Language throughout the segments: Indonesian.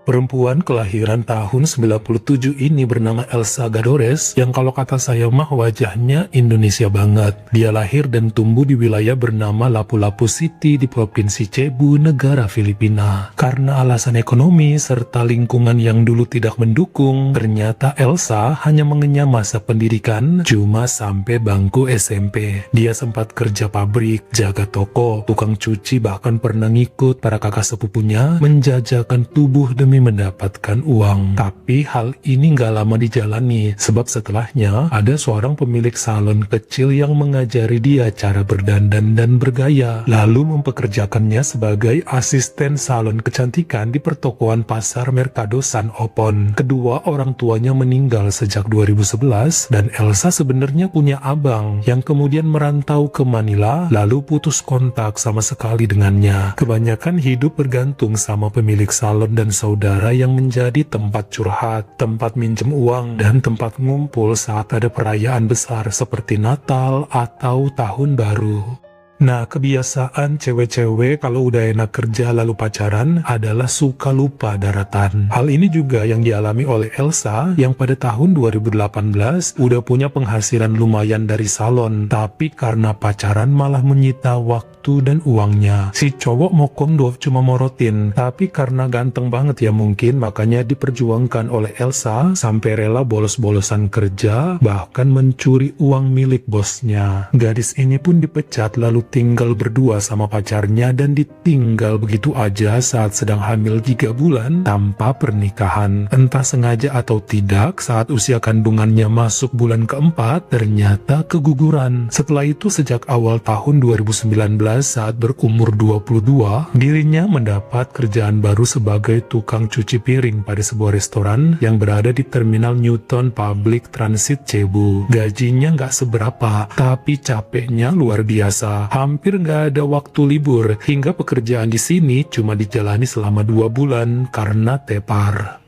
Perempuan kelahiran tahun 97 ini bernama Elsa Gadores, yang kalau kata saya mah wajahnya Indonesia banget. Dia lahir dan tumbuh di wilayah bernama Lapu-Lapu City di Provinsi Cebu, negara Filipina. Karena alasan ekonomi serta lingkungan yang dulu tidak mendukung, ternyata Elsa hanya mengenyam masa pendidikan cuma sampai bangku SMP. Dia sempat kerja pabrik, jaga toko, tukang cuci, bahkan pernah ngikut para kakak sepupunya menjajakan tubuh demi mendapatkan uang. Tapi hal ini gak lama dijalani, sebab setelahnya ada seorang pemilik salon kecil yang mengajari dia cara berdandan dan bergaya, lalu mempekerjakannya sebagai asisten salon kecantikan di pertokoan pasar Mercado San Opon. Kedua orang tuanya meninggal sejak 2011 dan Elsa sebenarnya punya abang yang kemudian merantau ke Manila lalu putus kontak sama sekali dengannya. Kebanyakan hidup bergantung sama pemilik salon dan saudara yang menjadi tempat curhat, tempat minjem uang, dan tempat ngumpul saat ada perayaan besar seperti Natal atau Tahun Baru. Nah, kebiasaan cewek-cewek kalau udah enak kerja lalu pacaran adalah suka lupa daratan. Hal ini juga yang dialami oleh Elsa yang pada tahun 2018 udah punya penghasilan lumayan dari salon, tapi karena pacaran malah menyita waktu dan uangnya. Si cowok mokom doh cuma morotin, tapi karena ganteng banget ya mungkin, makanya diperjuangkan oleh Elsa sampai rela bolos-bolosan kerja, bahkan mencuri uang milik bosnya. Gadis ini pun dipecat lalu tinggal berdua sama pacarnya dan ditinggal begitu aja saat sedang hamil 3 bulan tanpa pernikahan. Entah sengaja atau tidak, saat usia kandungannya masuk bulan keempat, ternyata keguguran. Setelah itu sejak awal tahun 2019 saat berumur 22, dirinya mendapat kerjaan baru sebagai tukang cuci piring pada sebuah restoran yang berada di Terminal Newton Public Transit Cebu. Gajinya nggak seberapa, tapi capeknya luar biasa. Hampir nggak ada waktu libur, hingga pekerjaan di sini cuma dijalani selama 2 bulan karena tepar.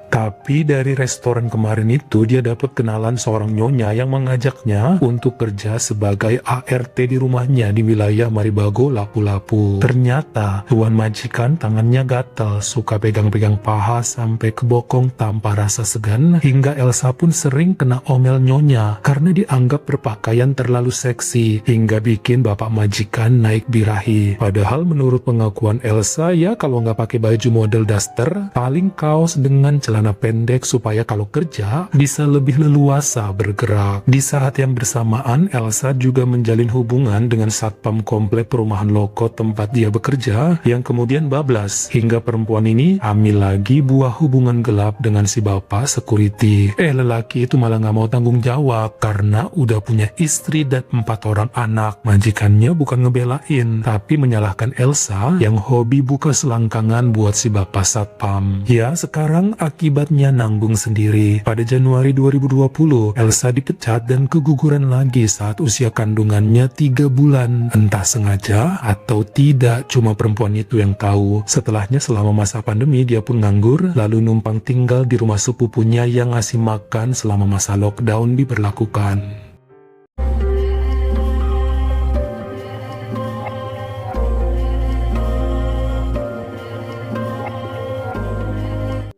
Tapi dari restoran kemarin itu dia dapat kenalan seorang nyonya yang mengajaknya untuk kerja sebagai ART di rumahnya di wilayah Maribago, Lapu-Lapu. Ternyata tuan majikan tangannya gatal, suka pegang-pegang paha sampai ke bokong tanpa rasa segan, hingga Elsa pun sering kena omel nyonya karena dianggap berpakaian terlalu seksi, hingga bikin bapak majikan naik birahi. Padahal menurut pengakuan Elsa ya kalau nggak pakai baju model daster, paling kaos dengan celana pendek supaya kalau kerja bisa lebih leluasa bergerak. Di saat yang bersamaan, Elsa juga menjalin hubungan dengan satpam komplek perumahan loko tempat dia bekerja yang kemudian bablas, hingga perempuan ini hamil lagi buah hubungan gelap dengan si bapak security. Lelaki itu malah gak mau tanggung jawab karena udah punya istri dan 4 orang anak. Majikannya bukan ngebelain, tapi menyalahkan Elsa yang hobi buka selangkangan buat si bapak satpam. Ya, sekarang akibatnya nanggung sendiri. Pada Januari 2020, Elsa dipecat dan keguguran lagi saat usia kandungannya 3 bulan. Entah sengaja atau tidak, cuma perempuan itu yang tahu. Setelahnya selama masa pandemi dia pun nganggur, lalu numpang tinggal di rumah sepupunya yang ngasih makan selama masa lockdown diberlakukan.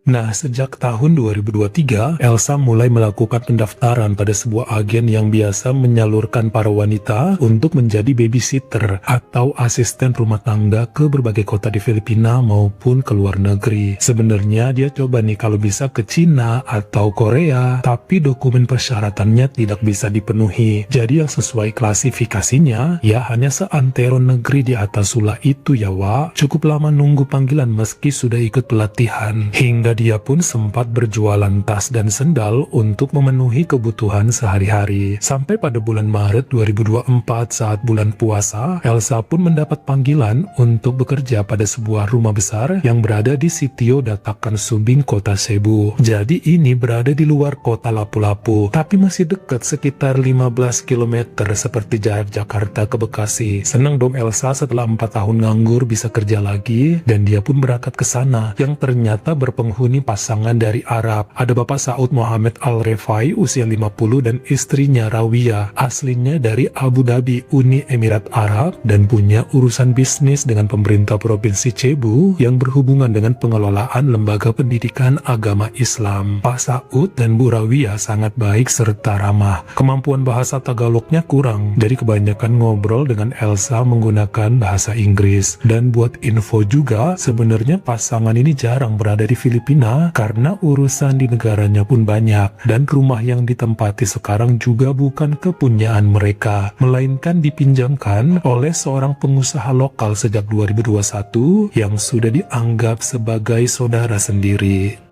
Nah, sejak tahun 2023, Elsa mulai melakukan pendaftaran pada sebuah agen yang biasa menyalurkan para wanita untuk menjadi babysitter atau asisten rumah tangga ke berbagai kota di Filipina maupun ke luar negeri. Sebenarnya dia coba nih kalau bisa ke Cina atau Korea, tapi dokumen persyaratannya tidak bisa dipenuhi. Jadi yang sesuai klasifikasinya, ya hanya seantero negeri di atas Sula itu ya Wak. Cukup lama nunggu panggilan meski sudah ikut pelatihan, hingga dia pun sempat berjualan tas dan sendal untuk memenuhi kebutuhan sehari-hari. Sampai pada bulan Maret 2024 saat bulan puasa, Elsa pun mendapat panggilan untuk bekerja pada sebuah rumah besar yang berada di Sitio Datakan Sumbing, kota Cebu. Jadi ini berada di luar kota Lapu-Lapu, tapi masih dekat sekitar 15 km seperti jarak Jakarta ke Bekasi. Senang dong Elsa setelah 4 tahun nganggur bisa kerja lagi, dan dia pun berangkat ke sana yang ternyata berpenghuni dihuni pasangan dari Arab. Ada Bapak Saud Muhammad Al-Refai usia 50 dan istrinya Rawiyah, aslinya dari Abu Dhabi, Uni Emirat Arab, dan punya urusan bisnis dengan pemerintah Provinsi Cebu yang berhubungan dengan pengelolaan lembaga pendidikan agama Islam. Pak Saud dan Bu Rawiyah sangat baik serta ramah. Kemampuan bahasa Tagalognya kurang, jadi kebanyakan ngobrol dengan Elsa menggunakan bahasa Inggris. Dan buat info juga, sebenarnya pasangan ini jarang berada di Filipina karena urusan di negaranya pun banyak, dan rumah yang ditempati sekarang juga bukan kepunyaan mereka, melainkan dipinjamkan oleh seorang pengusaha lokal sejak 2021 yang sudah dianggap sebagai saudara sendiri.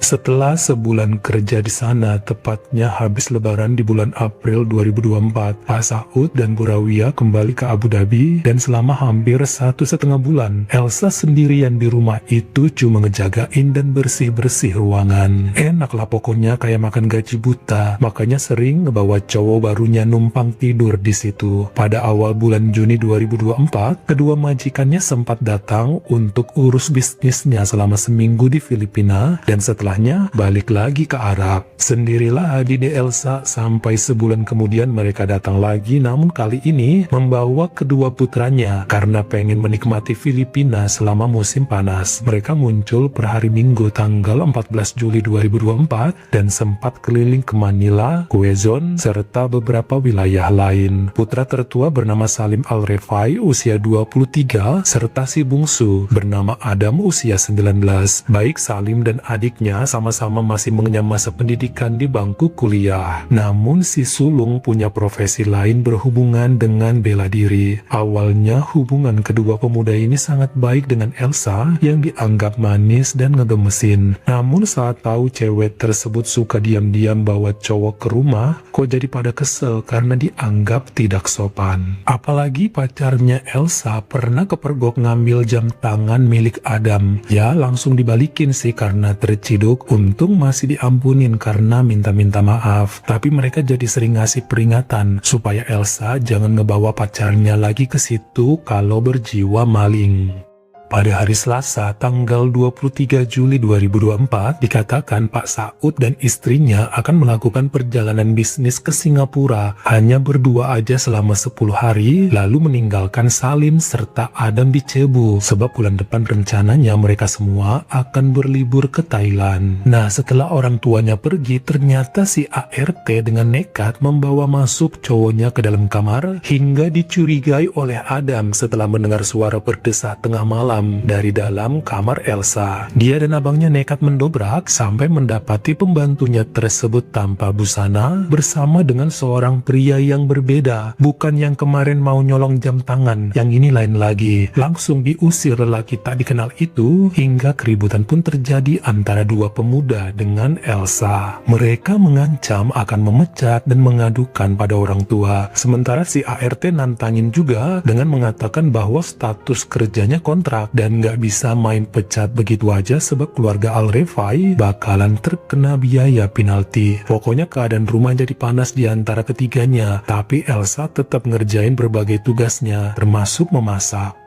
Setelah sebulan kerja di sana, tepatnya habis lebaran di bulan April 2024, Pak Saud dan Bu Rawiyah kembali ke Abu Dhabi, dan selama hampir 1,5 bulan, Elsa sendirian di rumah itu cuma ngejagain dan bersih-bersih ruangan. Enak lah pokoknya, kayak makan gaji buta, makanya sering ngebawa cowok barunya numpang tidur di situ. Pada awal bulan Juni 2024, kedua majikannya sempat datang untuk urus bisnisnya selama seminggu di Filipina, dan setelah balik lagi ke Arab. Sendirilah di Elsa sampai sebulan kemudian mereka datang lagi, namun kali ini membawa kedua putranya karena pengen menikmati Filipina selama musim panas. Mereka muncul per hari Minggu tanggal 14 Juli 2024 dan sempat keliling ke Manila, Quezon, serta beberapa wilayah lain. Putra tertua bernama Salim Al-Refai usia 23 serta si bungsu bernama Adam usia 19. Baik Salim dan adiknya sama-sama masih mengenyam masa pendidikan di bangku kuliah. Namun si sulung punya profesi lain berhubungan dengan bela diri. Awalnya hubungan kedua pemuda ini sangat baik dengan Elsa yang dianggap manis dan ngegemesin. Namun saat tahu cewek tersebut suka diam-diam bawa cowok ke rumah, kok jadi pada kesel karena dianggap tidak sopan. Apalagi pacarnya Elsa pernah kepergok ngambil jam tangan milik Adam. Ya langsung dibalikin sih karena terciduk. Untung masih diampunin karena minta-minta maaf, tapi mereka jadi sering ngasih peringatan supaya Elsa jangan ngebawa pacarnya lagi ke situ kalau berjiwa maling. Pada hari Selasa, tanggal 23 Juli 2024, dikatakan Pak Saud dan istrinya akan melakukan perjalanan bisnis ke Singapura, hanya berdua aja selama 10 hari, lalu meninggalkan Salim serta Adam di Cebu, sebab bulan depan rencananya mereka semua akan berlibur ke Thailand. Nah, setelah orang tuanya pergi, ternyata si ART dengan nekat membawa masuk cowoknya ke dalam kamar, hingga dicurigai oleh Adam setelah mendengar suara berdesah tengah malam dari dalam kamar Elsa. Dia dan abangnya nekat mendobrak sampai mendapati pembantunya tersebut tanpa busana bersama dengan seorang pria yang berbeda. Bukan yang kemarin mau nyolong jam tangan, yang ini lain lagi. Langsung diusir lelaki tak dikenal itu, hingga keributan pun terjadi antara dua pemuda dengan Elsa. Mereka mengancam akan memecat dan mengadukan pada orang tua. Sementara si ART nantangin juga dengan mengatakan bahwa status kerjanya kontrak dan nggak bisa main pecat begitu aja sebab keluarga Al-Refai bakalan terkena biaya penalti. Pokoknya keadaan rumah jadi panas di antara ketiganya, tapi Elsa tetap ngerjain berbagai tugasnya, termasuk memasak.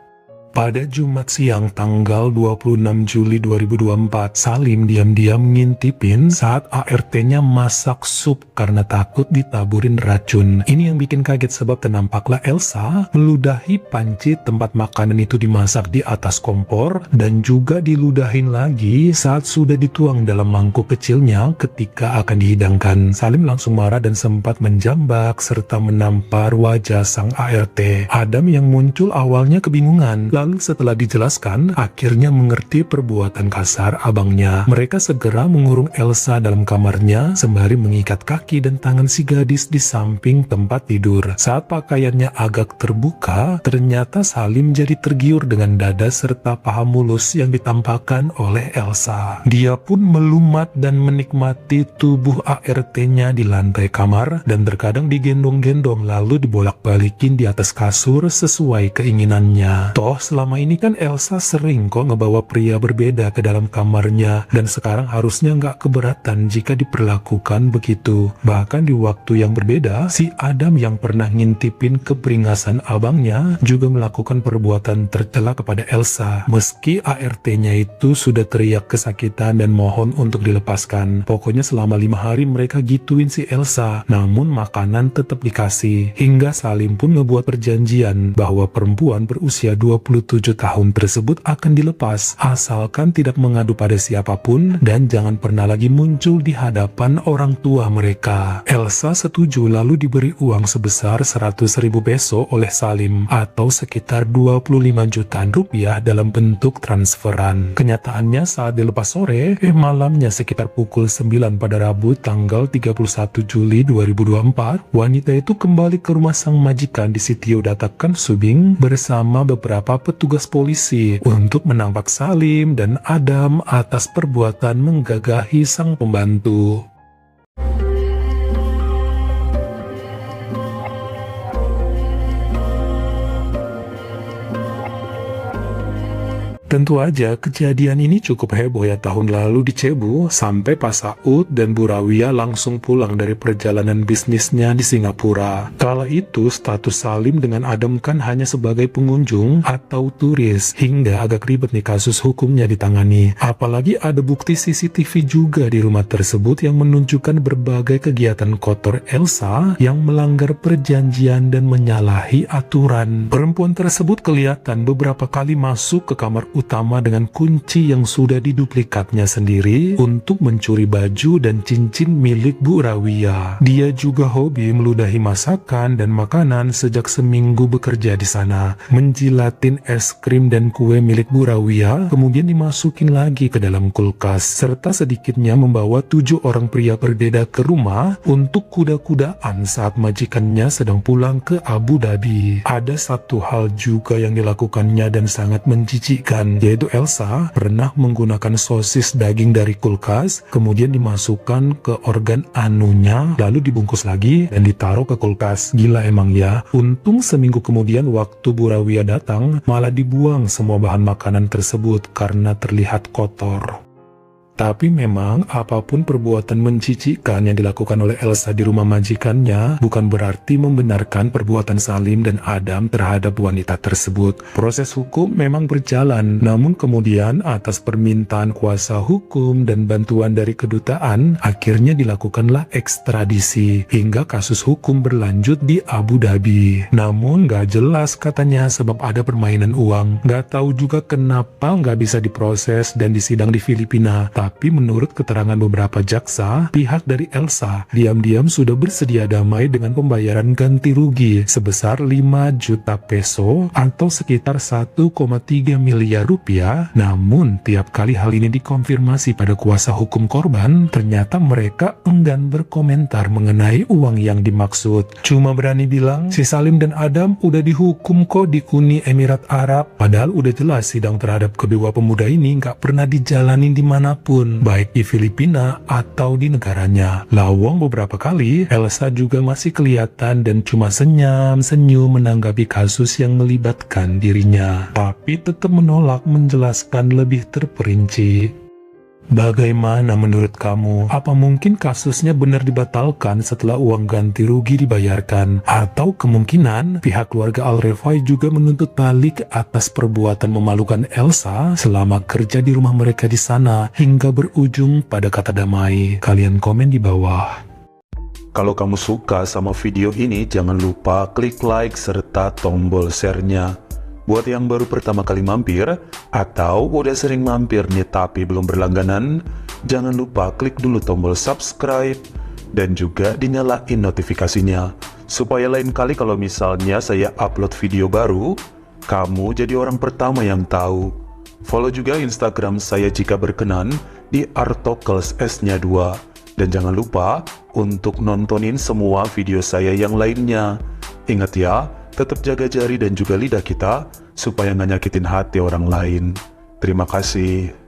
Pada Jumat siang tanggal 26 Juli 2024, Salim diam-diam ngintipin saat ART-nya masak sup karena takut ditaburin racun. Ini yang bikin kaget sebab ternampaklah Elsa meludahi panci tempat makanan itu dimasak di atas kompor dan juga diludahin lagi saat sudah dituang dalam mangkuk kecilnya ketika akan dihidangkan. Salim langsung marah dan sempat menjambak serta menampar wajah sang ART. Adam yang muncul awalnya kebingungan, lalu setelah dijelaskan, akhirnya mengerti perbuatan kasar abangnya. Mereka segera mengurung Elsa dalam kamarnya sembari mengikat kaki dan tangan si gadis di samping tempat tidur. Saat pakaiannya agak terbuka, ternyata Salim jadi tergiur dengan dada serta paha mulus yang ditampakkan oleh Elsa. Dia pun melumat dan menikmati tubuh ART-nya di lantai kamar dan terkadang digendong-gendong lalu dibolak-balikin di atas kasur sesuai keinginannya. Toh selama ini kan Elsa sering kok ngebawa pria berbeda ke dalam kamarnya, dan sekarang harusnya nggak keberatan jika diperlakukan begitu. Bahkan di waktu yang berbeda, si Adam yang pernah ngintipin keberingasan abangnya juga melakukan perbuatan tercela kepada Elsa. Meski ART-nya itu sudah teriak kesakitan dan mohon untuk dilepaskan. Pokoknya selama 5 hari mereka gituin si Elsa, namun makanan tetap dikasih. Hingga Salim pun ngebuat perjanjian bahwa perempuan berusia 27 tahun tersebut akan dilepas asalkan tidak mengadu pada siapapun dan jangan pernah lagi muncul di hadapan orang tua mereka. Elsa setuju lalu diberi uang sebesar 100.000 peso oleh Salim atau sekitar 25 jutaan rupiah dalam bentuk transferan. Kenyataannya saat dilepas sore, malamnya sekitar pukul 9 pada Rabu tanggal 31 Juli 2024, wanita itu kembali ke rumah sang majikan di Sitio Datakan Subing bersama beberapa petugas polisi untuk menangkap Salim dan Adam atas perbuatan menggagahi sang pembantu. Tentu aja kejadian ini cukup heboh ya tahun lalu di Cebu, sampai Pak Saud dan Bu Rawia langsung pulang dari perjalanan bisnisnya di Singapura. Kala itu status Salim dengan Adam kan hanya sebagai pengunjung atau turis, hingga agak ribet nih kasus hukumnya ditangani. Apalagi ada bukti CCTV juga di rumah tersebut yang menunjukkan berbagai kegiatan kotor Elsa yang melanggar perjanjian dan menyalahi aturan. Perempuan tersebut kelihatan beberapa kali masuk ke kamar utama dengan kunci yang sudah diduplikatnya sendiri untuk mencuri baju dan cincin milik Bu Rawia. Dia juga hobi meludahi masakan dan makanan sejak seminggu bekerja di sana. Menjilatin es krim dan kue milik Bu Rawia, kemudian dimasukin lagi ke dalam kulkas, serta sedikitnya membawa 7 orang pria berbeda ke rumah untuk kuda-kudaan saat majikannya sedang pulang ke Abu Dhabi. Ada satu hal juga yang dilakukannya dan sangat menjijikkan, yaitu Elsa pernah menggunakan sosis daging dari kulkas, kemudian dimasukkan ke organ anunya, lalu dibungkus lagi dan ditaruh ke kulkas. Gila emang ya. Untung seminggu kemudian waktu Bu Rawia datang, malah dibuang semua bahan makanan tersebut karena terlihat kotor. Tapi memang apapun perbuatan menjijikkan yang dilakukan oleh Elsa di rumah majikannya bukan berarti membenarkan perbuatan Salim dan Adam terhadap wanita tersebut. Proses hukum memang berjalan, namun kemudian atas permintaan kuasa hukum dan bantuan dari kedutaan, akhirnya dilakukanlah ekstradisi hingga kasus hukum berlanjut di Abu Dhabi. Namun gak jelas katanya sebab ada permainan uang. Gak tahu juga kenapa gak bisa diproses dan disidang di Filipina. Tapi menurut keterangan beberapa jaksa, pihak dari Elsa diam-diam sudah bersedia damai dengan pembayaran ganti rugi sebesar 5 juta peso atau sekitar 1,3 miliar rupiah. Namun tiap kali hal ini dikonfirmasi pada kuasa hukum korban, ternyata mereka enggan berkomentar mengenai uang yang dimaksud. Cuma berani bilang si Salim dan Adam udah dihukum kok di Uni Emirat Arab, padahal udah jelas sidang terhadap kedua pemuda ini nggak pernah dijalanin dimanapun, baik di Filipina atau di negaranya. Lawang beberapa kali, Elsa juga masih kelihatan dan cuma senyum-senyum menanggapi kasus yang melibatkan dirinya, tapi tetap menolak menjelaskan lebih terperinci. Bagaimana menurut kamu? Apa mungkin kasusnya benar dibatalkan setelah uang ganti rugi dibayarkan? Atau kemungkinan pihak keluarga Al-Refai juga menuntut balik atas perbuatan memalukan Elsa selama kerja di rumah mereka di sana hingga berujung pada kata damai? Kalian komen di bawah. Kalau kamu suka sama video ini, jangan lupa klik like serta tombol share-nya. Buat yang baru pertama kali mampir, atau udah sering mampir nih tapi belum berlangganan, jangan lupa klik dulu tombol subscribe, dan juga dinyalain notifikasinya, supaya lain kali kalau misalnya saya upload video baru, kamu jadi orang pertama yang tahu. Follow juga Instagram saya jika berkenan di Artokels S-nya 2. Dan jangan lupa untuk nontonin semua video saya yang lainnya. Ingat ya, tetap jaga jari dan juga lidah kita supaya nggak nyakitin hati orang lain. Terima kasih.